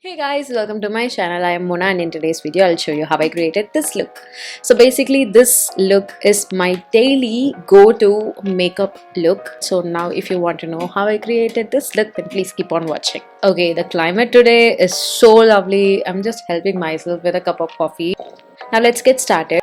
Hey guys, welcome to my channel. I am Mona and in today's video I'll show you how I created this look. So basically this look is my daily go-to makeup look. So now if you want to know how I created this look, then please keep on watching. Okay, the climate today is so lovely. I'm just helping myself with a cup of coffee. Now let's get started.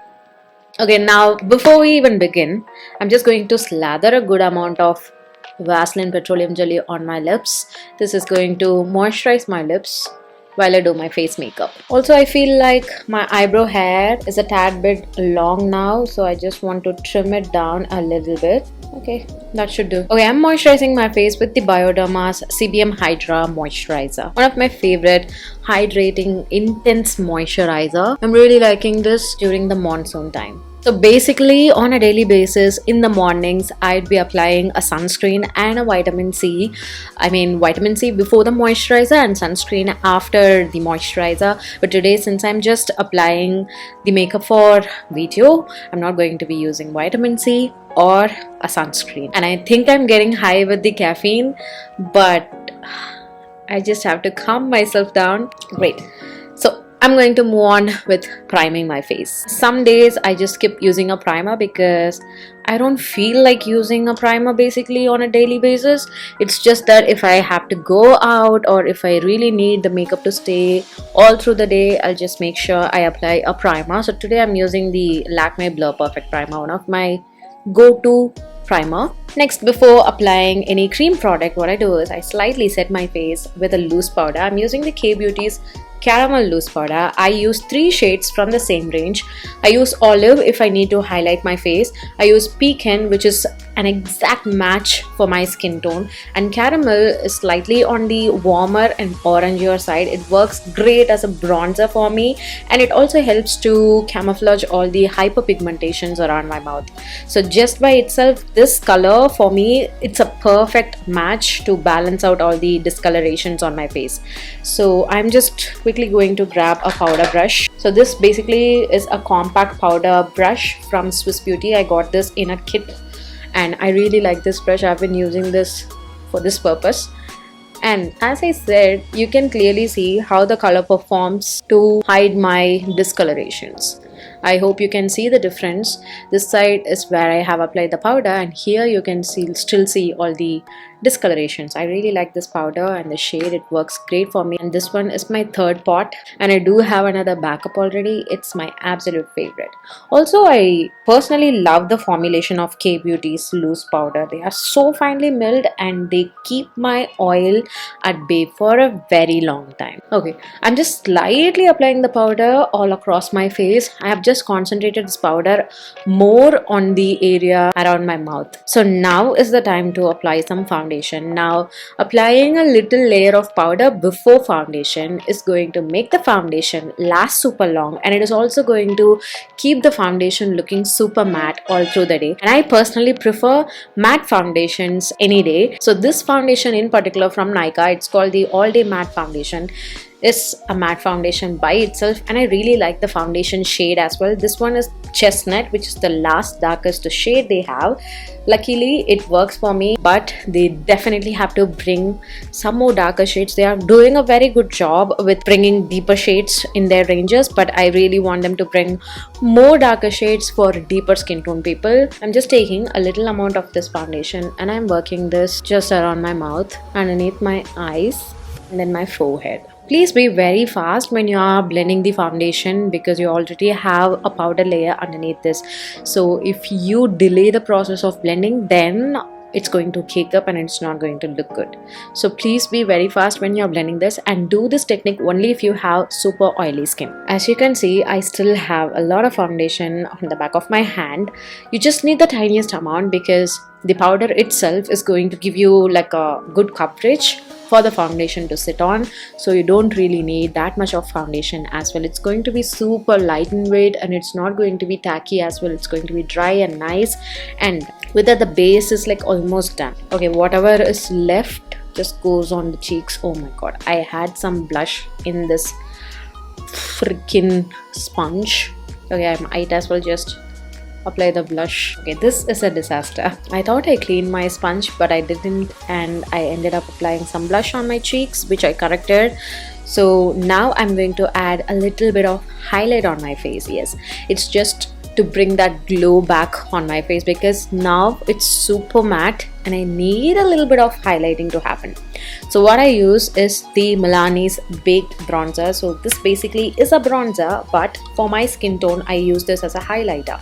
Okay, now before we even begin, I'm just going to slather a good amount of Vaseline petroleum jelly on my lips. This is going to moisturize my lips while I do my face makeup. Also, I feel like my eyebrow hair is a tad bit long now, so I just want to trim it down a little bit. Okay, that should do. Okay, I'm moisturizing my face with the Bioderma's CBM Hydra Moisturizer. One of my favorite hydrating intense moisturizer. I'm really liking this during the monsoon time. So basically on a daily basis in the mornings I'd be applying a sunscreen and a vitamin C. Vitamin C before the moisturizer and sunscreen after the moisturizer. But today, since I'm just applying the makeup for video, I'm not going to be using vitamin C or a sunscreen. And I think I'm getting high with the caffeine, but I just have to calm myself down. Great. So I'm going to move on with priming my face. Some days I just skip using a primer because I don't feel like using a primer basically on a daily basis. It's just that if I have to go out or if I really need the makeup to stay all through the day, I'll just make sure I apply a primer. So today I'm using the Lakme Blur Perfect Primer, one of my go-to primer. Next, before applying any cream product, what I do is I slightly set my face with a loose powder. I'm using the K-Beauty's Caramel Loose Powder. I use 3 shades from the same range. I use Olive if I need to highlight my face. I use Pecan, which is an exact match for my skin tone, and Caramel is slightly on the warmer and orangier side. It works great as a bronzer for me, and it also helps to camouflage all the hyperpigmentations around my mouth. So just by itself, this color for me, it's a perfect match to balance out all the discolorations on my face. So I'm just quickly going to grab a powder brush. So this basically is a compact powder brush from Swiss Beauty. I got this in a kit and I really like this brush. I've been using this for this purpose. And as I said, you can clearly see how the color performs to hide my discolorations. I hope you can see the difference. This side is where I have applied the powder, and here you can still see all the discolorations. I really like this powder and the shade. It works great for me, and this one is my third pot, and I do have another backup already. It's my absolute favorite. Also, I personally love the formulation of K-Beauty's loose powder. They are so finely milled and they keep my oil at bay for a very long time. Okay, I'm just slightly applying the powder all across my face. I have just concentrated this powder more on the area around my mouth. So now is the time to apply some foundation. Now, applying a little layer of powder before foundation is going to make the foundation last super long, and it is also going to keep the foundation looking super matte all through the day. And I personally prefer matte foundations any day. So this foundation in particular from Nykaa, it's called the All Day Matte Foundation, is a matte foundation by itself, and I really like the foundation shade as well. This one is Chestnut, which is the last darkest shade they have. Luckily it works for me, but they definitely have to bring some more darker shades. They are doing a very good job with bringing deeper shades in their ranges, but I really want them to bring more darker shades for deeper skin tone people. I'm just taking a little amount of this foundation and I'm working this just around my mouth, underneath my eyes, and then my forehead. Please be very fast when you are blending the foundation because you already have a powder layer underneath this. So if you delay the process of blending, then it's going to cake up and it's not going to look good. So please be very fast when you're blending this, and do this technique only if you have super oily skin. As you can see, I still have a lot of foundation on the back of my hand. You just need the tiniest amount because the powder itself is going to give you like a good coverage for the foundation to sit on, so you don't really need that much of foundation as well. It's going to be super light in weight and it's not going to be tacky as well. It's going to be dry and nice, and with that the base is like almost done. Okay, whatever is left just goes on the cheeks. Oh my god, I had some blush in this freaking sponge. Okay, I might as well just apply the blush. Okay, this is a disaster. I thought I cleaned my sponge, but I didn't, and I ended up applying some blush on my cheeks, which I corrected. So now I'm going to add a little bit of highlight on my face. Yes, it's just to bring that glow back on my face because now it's super matte and I need a little bit of highlighting to happen. So what I use is the Milani's Baked Bronzer. So this basically is a bronzer, but for my skin tone I use this as a highlighter.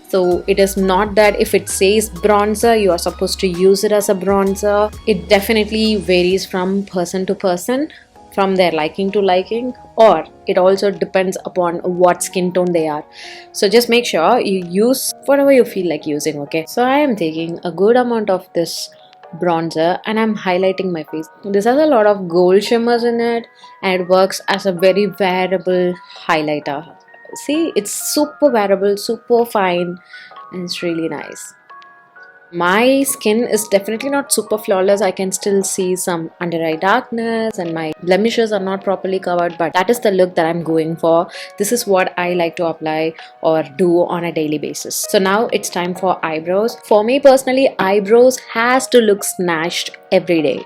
So it is not that if it says bronzer, you are supposed to use it as a bronzer. It definitely varies from person to person, from their liking to liking, or it also depends upon what skin tone they are. So just make sure you use whatever you feel like using, okay? So I am taking a good amount of this bronzer and I'm highlighting my face. This has a lot of gold shimmers in it and it works as a very wearable highlighter. See, it's super wearable, super fine, and it's really nice. My skin is definitely not super flawless. I can still see some under eye darkness and my blemishes are not properly covered, but that is the look that I'm going for. This is what I like to apply or do on a daily basis. So now it's time for eyebrows. For me personally, eyebrows has to look snatched every day.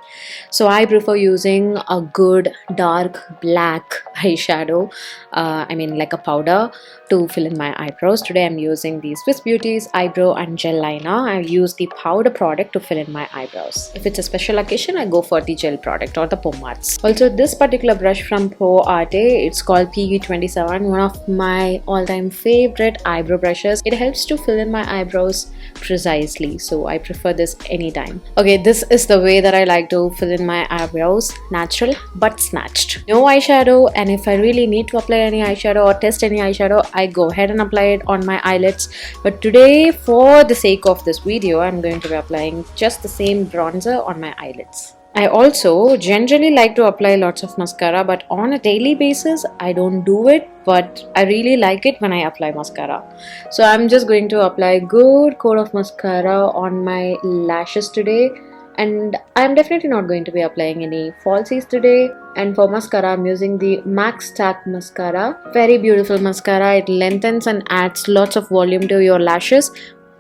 So I prefer using a good dark black eyeshadow, like a powder, to fill in my eyebrows. Today I'm using the Swiss Beauty's eyebrow and gel liner. I use the powder product to fill in my eyebrows. If it's a special occasion, I go for the gel product or the pomades. Also, this particular brush from Pro Arte, it's called PG27, one of my all-time favorite eyebrow brushes. It helps to fill in my eyebrows precisely, so I prefer this anytime. Okay, this is the way that I like to fill in my eyebrows, natural but snatched. No eyeshadow, and if I really need to apply any eyeshadow or test any eyeshadow, I go ahead and apply it on my eyelids. But today, for the sake of this video, I'm going to be applying just the same bronzer on my eyelids. I also generally like to apply lots of mascara, but on a daily basis I don't do it, but I really like it when I apply mascara. So I'm just going to apply a good coat of mascara on my lashes today, and I'm definitely not going to be applying any falsies today. And for mascara, I'm using the Max Stack mascara. Very beautiful mascara. It lengthens and adds lots of volume to your lashes,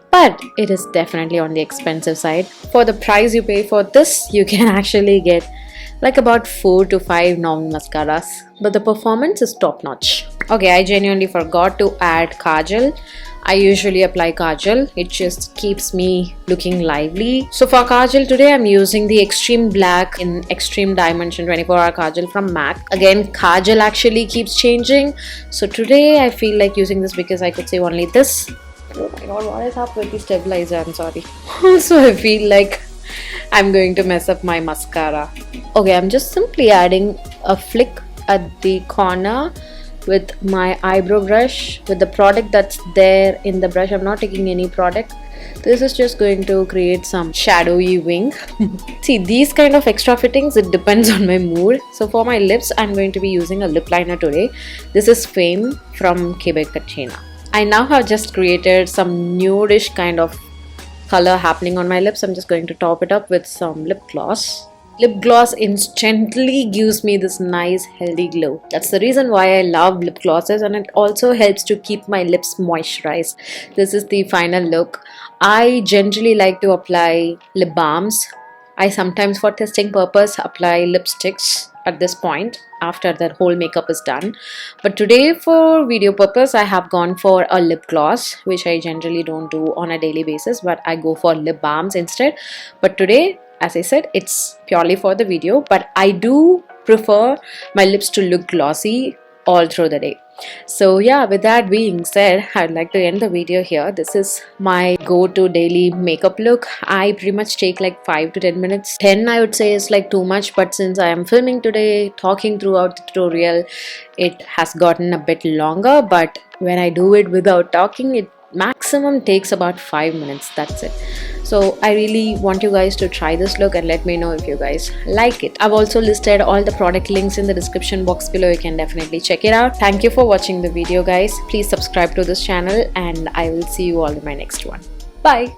but it is definitely on the expensive side. For the price you pay for this, you can actually get like about 4 to 5 normal mascaras, but the performance is top notch. Okay, I genuinely forgot to add kajal. I usually apply kajal. It just keeps me looking lively. So for kajal today, I'm using the Extreme Black in Extreme Dimension 24-hour kajal from MAC. Again, kajal actually keeps changing. So today I feel like using this because I could save only this. Oh my god, what is up with the stabilizer? I'm sorry. So I feel like I'm going to mess up my mascara. Okay, I'm just simply adding a flick at the corner with my eyebrow brush with the product that's there in the brush. I'm not taking any product. This is just going to create some shadowy wing. See, these kind of extra fittings, it depends on my mood. So for my lips, I'm going to be using a lip liner today. This is Fame from Quebec, China. I now have just created some nudish kind of color happening on my lips. I'm just going to top it up with some lip gloss. Lip gloss instantly gives me this nice healthy glow. That's the reason why I love lip glosses, and it also helps to keep my lips moisturized. This is the final look. I generally like to apply lip balms. I sometimes, for testing purpose, apply lipsticks at this point after that whole makeup is done. But today, for video purpose, I have gone for a lip gloss, which I generally don't do on a daily basis, but I go for lip balms instead. But today, as I said, it's purely for the video, but I do prefer my lips to look glossy all through the day. So yeah, with that being said, I'd like to end the video here. This is my go-to daily makeup look. I pretty much take like 5 to 10 minutes. 10 I would say is like too much, but since I am filming today, talking throughout the tutorial, it has gotten a bit longer. But when I do it without talking, it maximum takes about 5 minutes. That's it. So I really want you guys to try this look and let me know if you guys like it. I've also listed all the product links in the description box below. You can definitely check it out. Thank you for watching the video, guys. Please subscribe to this channel and I will see you all in my next one. Bye.